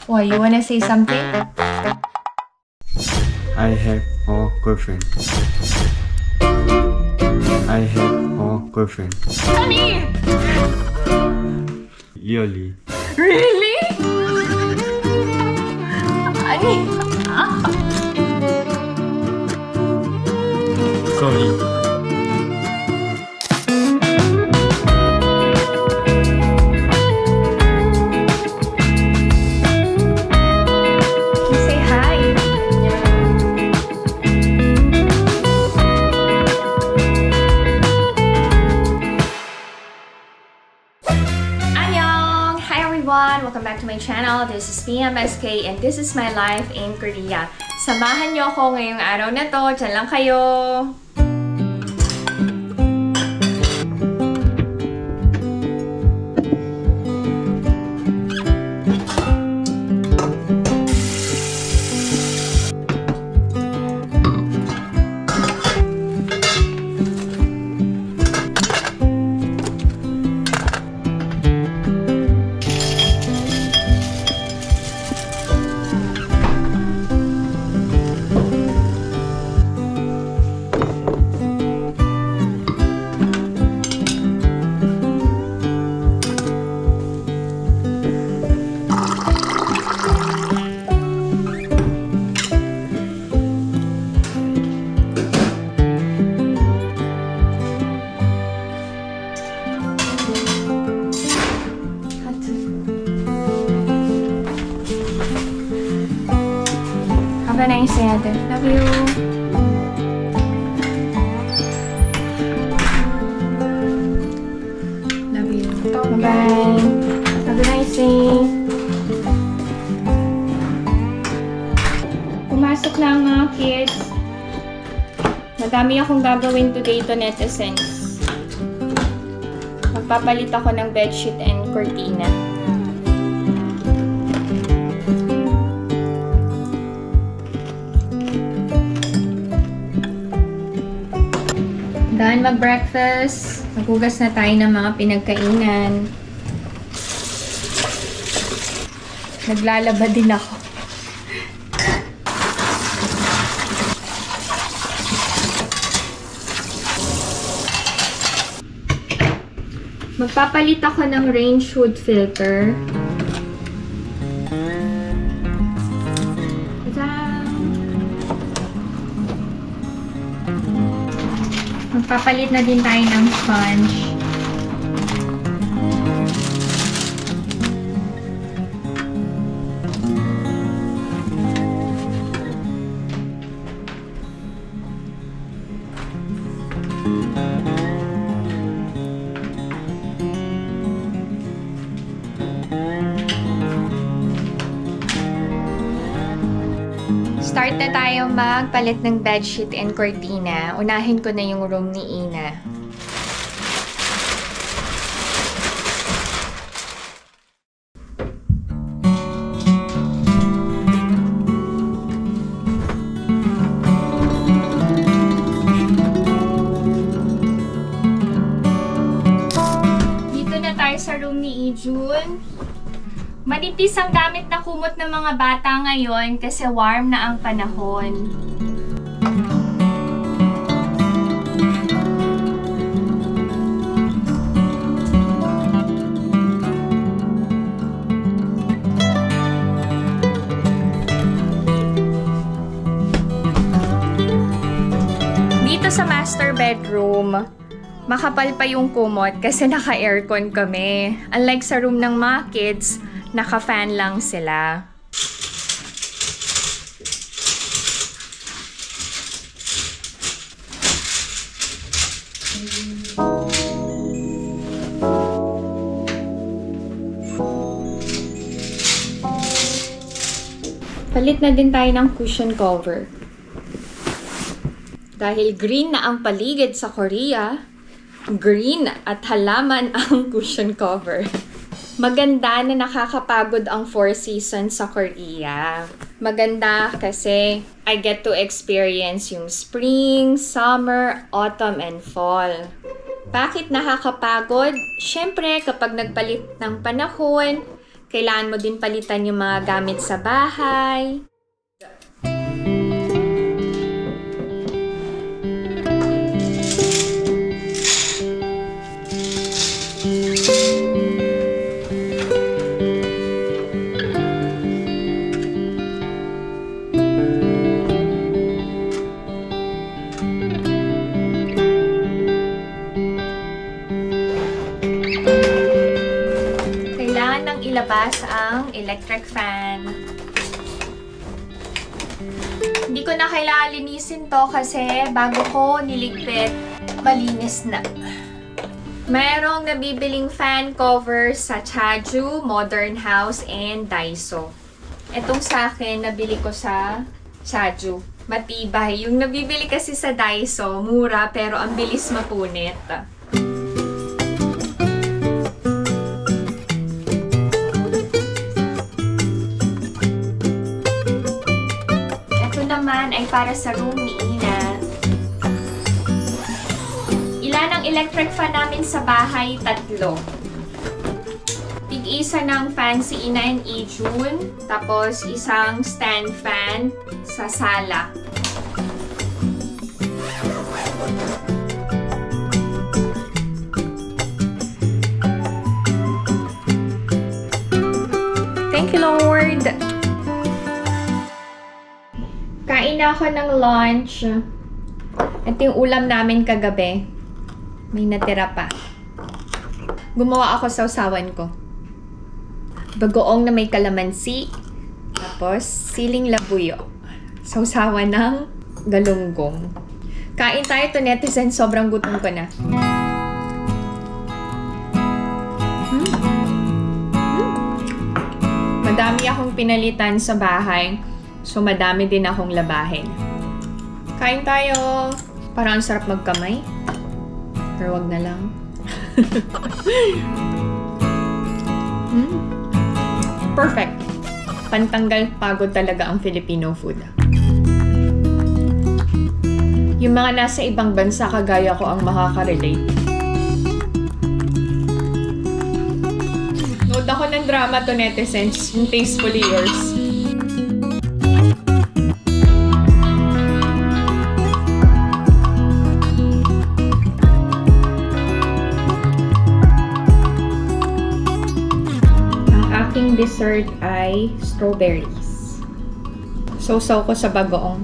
Why, you wanna say something? I have a girlfriend. I have a girlfriend. Honey! Yearly. Really? Honey? Sorry. Say hi. Annyeong! Hi everyone! Welcome back to my channel. This is PMSK and this is my life in Korea. Samahan niyo ako ngayong araw na to. Diyan lang kayo. Have a nice day, Ate. Love you. Love you. Bye-bye. Have a nice day. Pumasok na ang mga kids. Madami akong gagawin today to netizens. Magpapalit ako ng bedsheet and cortina. Dahil mag-breakfast, maghugas na tayo ng mga pinagkainan. Naglalaba din ako. Magpapalit ako ng range hood filter. Magpapalit na din tayo ng sponge. Start na tayo magpalit ng bedsheet and cortina. Unahin ko na yung room ni Ina. Dito na tayo sa room ni Ijun. Manipis ang gamit na kumot ng mga bata ngayon kasi warm na ang panahon. Dito sa master bedroom, makapal pa yung kumot kasi naka-aircon kami. Unlike sa room ng mga kids, naka-fan lang sila. Palit na din tayo ng cushion cover. Dahil green na ang paligid sa Korea, green at halaman ang cushion cover. Maganda na nakakapagod ang 4 seasons sa Korea. Maganda kasi I get to experience yung spring, summer, autumn, and fall. Bakit nakakapagod? Siyempre, kapag nagpalit ng panahon, kailangan mo din palitan yung mga gamit sa bahay. Ilabas ang electric fan. Hindi ko na kailangan linisin to kasi bago ko niligpit, malinis na. Mayroong nabibiling fan cover sa Chaju, Modern House, and Daiso. Itong sa akin, nabili ko sa Chaju. Matibay. Yung nabibili kasi sa Daiso, mura pero ang bilis mapunit. Ay para sa room ni Ina. Ilan ang electric fan namin sa bahay? 3. Tig-isa ng fan si Ina and Ijun. Tapos isang stand fan sa sala. Thank you, Lord! Kain na ako ng lunch. Ito yung ulam namin kagabi. May natira pa. Gumawa ako sa usawan ko. Bagoong na may kalamansi. Tapos, siling labuyo. Sausawan ng galunggong. Kain tayo to, netizen. Sobrang gutom ko na. Madami akong pinalitan sa bahay. So, madami din akong labahin. Kain tayo! Parang ang sarap magkamay. Pero wag na lang. Perfect! Pantanggal pagod talaga ang Filipino food. Yung mga nasa ibang bansa kagaya ko ang makaka-relate. Nood ako ng drama to, netizens. Yung Tastefully Yours. Dessert ay strawberries. Sausaw ko sa bagoong.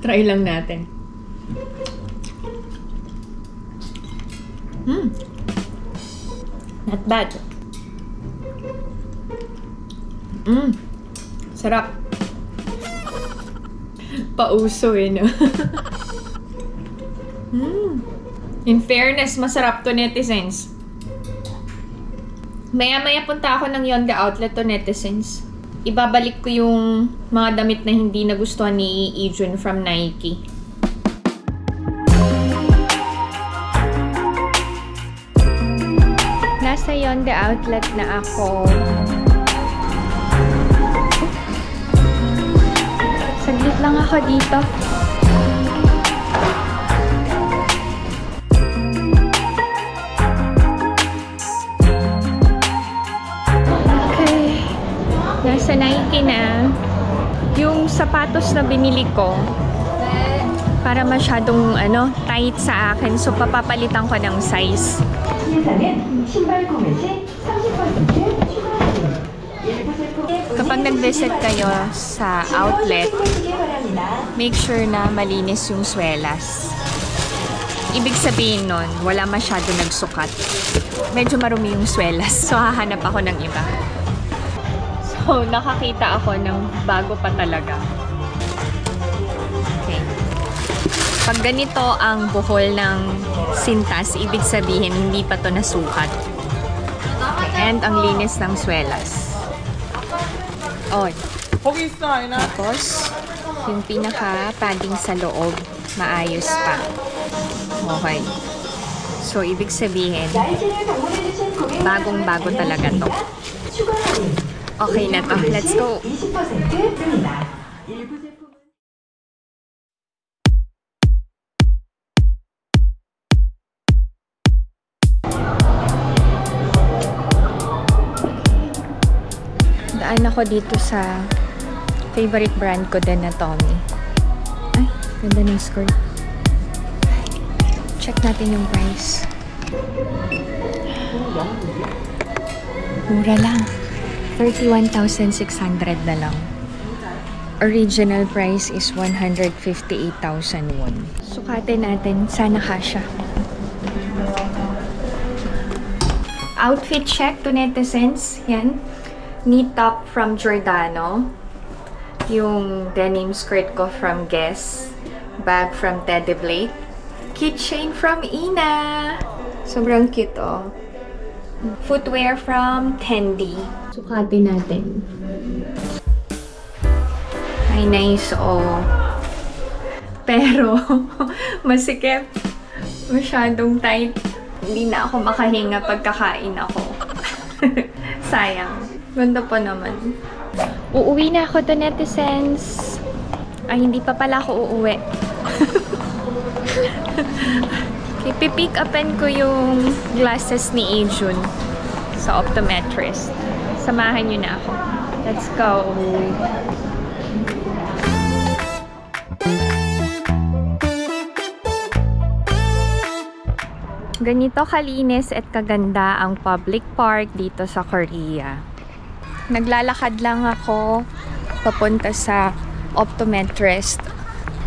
Try lang natin. Not bad. Sarap. Pauso no? In fairness, masarap to, netizens. Maya-maya punta ako ng Yonde Outlet to, netizens. Ibabalik ko yung mga damit na hindi nagustuhan ni Ijun from Nike. Nasa Yonde Outlet na ako. Saglit lang ako dito. Nasa Nike na. Yung sapatos na binili ko, para masyadong tight sa akin. So, papapalitan ko ng size. Kapag nag-visit kayo sa outlet, make sure na malinis yung swelas. Ibig sabihin nun, wala masyado nagsukat. Medyo marumi yung swelas. So, hahanap ako ng iba. So, nakakita ako ng bago pa talaga. Okay. Pag ganito ang buhol ng sintas, ibig sabihin hindi pa to nasukat. Okay. And ang linis ng swelas. Oh. Tapos, yung pinaka-padding sa loob, maayos pa. Okay. So, ibig sabihin, bagong-bago talaga to. Okay na to. Let's go! Dumaan ako dito sa favorite brand ko din na Tommy. Ay, ganda ng skirt. Check natin yung price. Mura lang. 31,600 na lang. Original price is 158,000 won. Sukatin natin. Sana kasha. Outfit check to netizens. Yan. Knee top from Giordano. Yung denim skirt ko from Guess. Bag from Teddy Blake. Keychain from Ina. Sobrang cute, oh. Footwear from Tendi. Sukatin natin. Ay, nice, oh. Pero, masikip. Masyadong tight. Hindi na ako makahinga pagkakain ako. Sayang. Ganda pa naman. Uuwi na ako to netizens. Ay, hindi pa pala ako uuwi. Ipipick upan ko yung glasses ni Ijun sa optometrist. Samahan nyo na ako. Let's go! Ganito kalinis at kaganda ang public park dito sa Korea. Naglalakad lang ako papunta sa optometrist.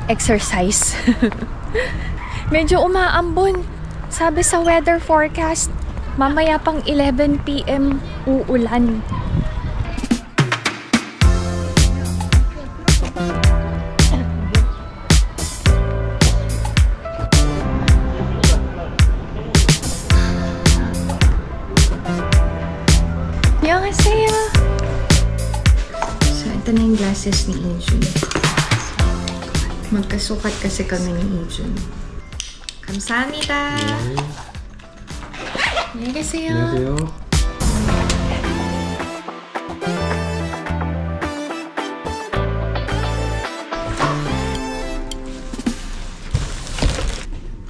Exercise. Medyo umaambon. Sabi sa weather forecast, mamaya pang 11 PM uulan. Annyeonghaseyo! So, ito na yung glasses ni Ijun. Magkasukat kasi kami ni Ijun. 감사합니다. 안녕히 계세요. 안녕하세요.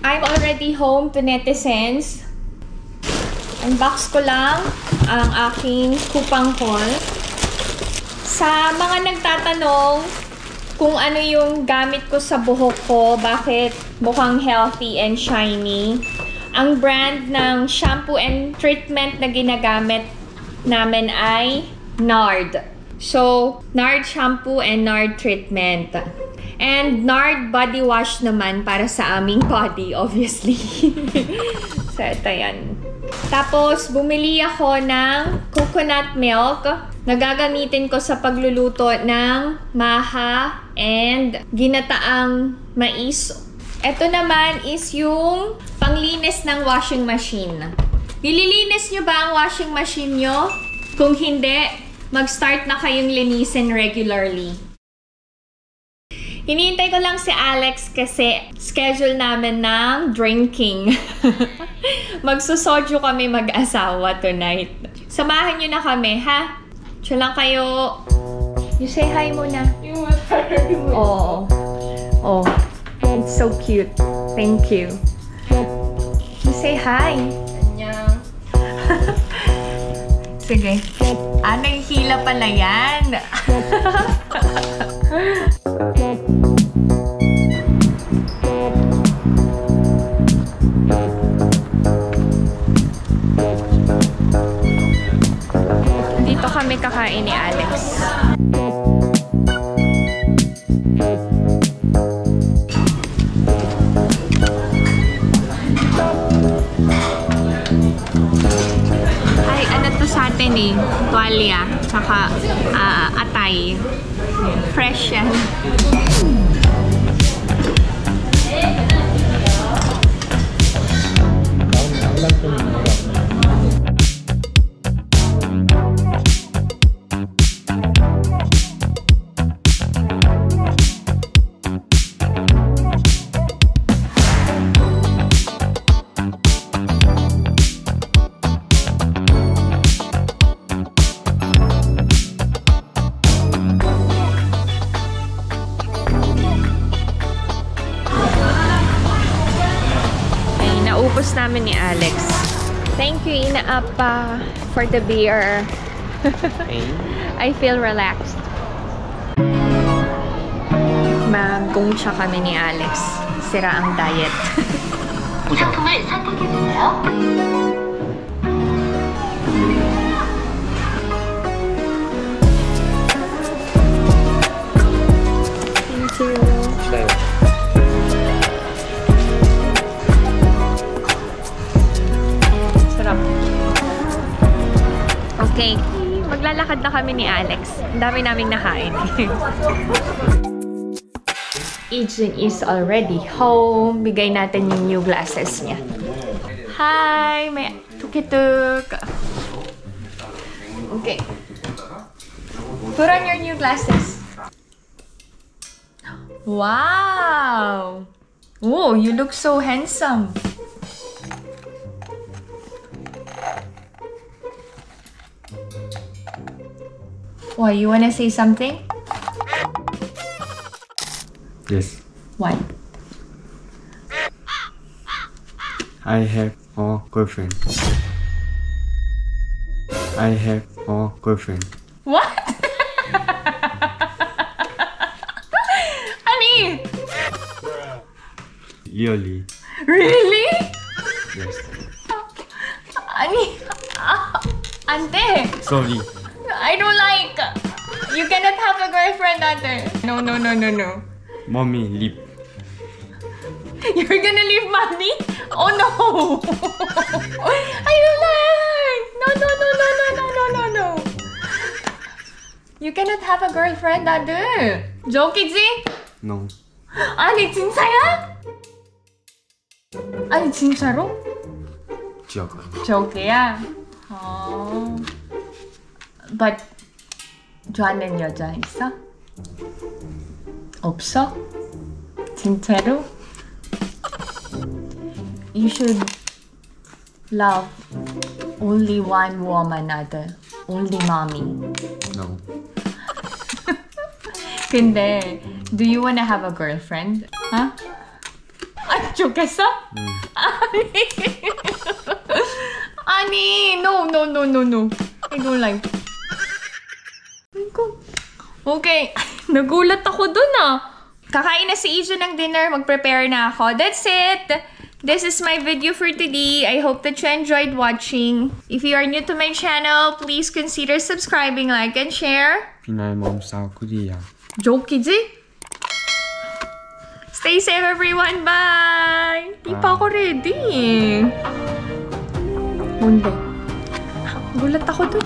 I'm already home to netizens. Unbox ko lang ang aking kupang haul. Sa mga nagtatanong kung ano yung gamit ko sa buhok ko, bakit mukhang healthy and shiny, ang brand ng shampoo and treatment na ginagamit namin ay Nard. So, Nard shampoo and Nard treatment. And Nard body wash naman para sa aming body, obviously. So, ito yan. Tapos, bumili ako ng coconut milk na gagamitin ko sa pagluluto ng maha and ginataang mais. Ito naman is yung panglinis ng washing machine. Nililinis nyo ba ang washing machine nyo? Kung hindi, mag-start na kayong linisin regularly. Hinihintay ko lang si Alex kasi schedule namin ng drinking. Magsusodyo kami mag-asawa tonight. Samahan nyo na kami, ha? Diyan lang kayo. You say hi muna. You want her? Oh. Oh. It's so cute. Thank you. You say hi. Annyeong. Sige. Anong hila pala yan? Dito kami kakain ni Alex. Ay, ano to sa atin eh? Tuwalya. Tsaka atay. Fresh yan. Naubos namin ni Alex. Thank you, Ina Appa, for the beer. I feel relaxed. Mag-gongcha kami ni Alex. Sira ang diet. 이 상품을 선택해주세요. Thank you. Sarap. Okay. Maglalakad na kami ni Alex. Ang dami naming nakain. Ijun is already home. Bigay natin yung new glasses niya. Hi! May tukituk. Okay. Put on your new glasses. Wow! Oh, you look so handsome. Why, you wanna say something? Yes. What? I have a girlfriend. I have a girlfriend. What? Honey! Really? Really? Yes. Honey! Ante! Sorry. I don't like! You cannot have a girlfriend, Ante. No, no, no, no, no. Mommy, leave. You're gonna leave mommy? Oh no! I don't like! No, no, no, no, no, no, no, no, no. You cannot have a girlfriend, Ate. Joke이지? No. 아니, 진짜야? 아니, 진짜로? Joke. Joke야? Oh. But, 좋아하는 여자 있어? 없어? 진짜로? You should love only one woman, Ate. Only mommy. No. 근데, do you wanna have a girlfriend? Huh? 아, 좋겠어? 아니. 아니, no, no, no, no, no. I don't like. Okay, nagulat ako dun Kakain na si Iju ng dinner, mag-prepare na ako. That's it! This is my video for today. I hope that you enjoyed watching. If you are new to my channel, please consider subscribing, like, and share. Pinay mom South Korea. Joke이지? Stay safe, everyone. Bye! Di pa ako ready. Munde. Gulat ako dun.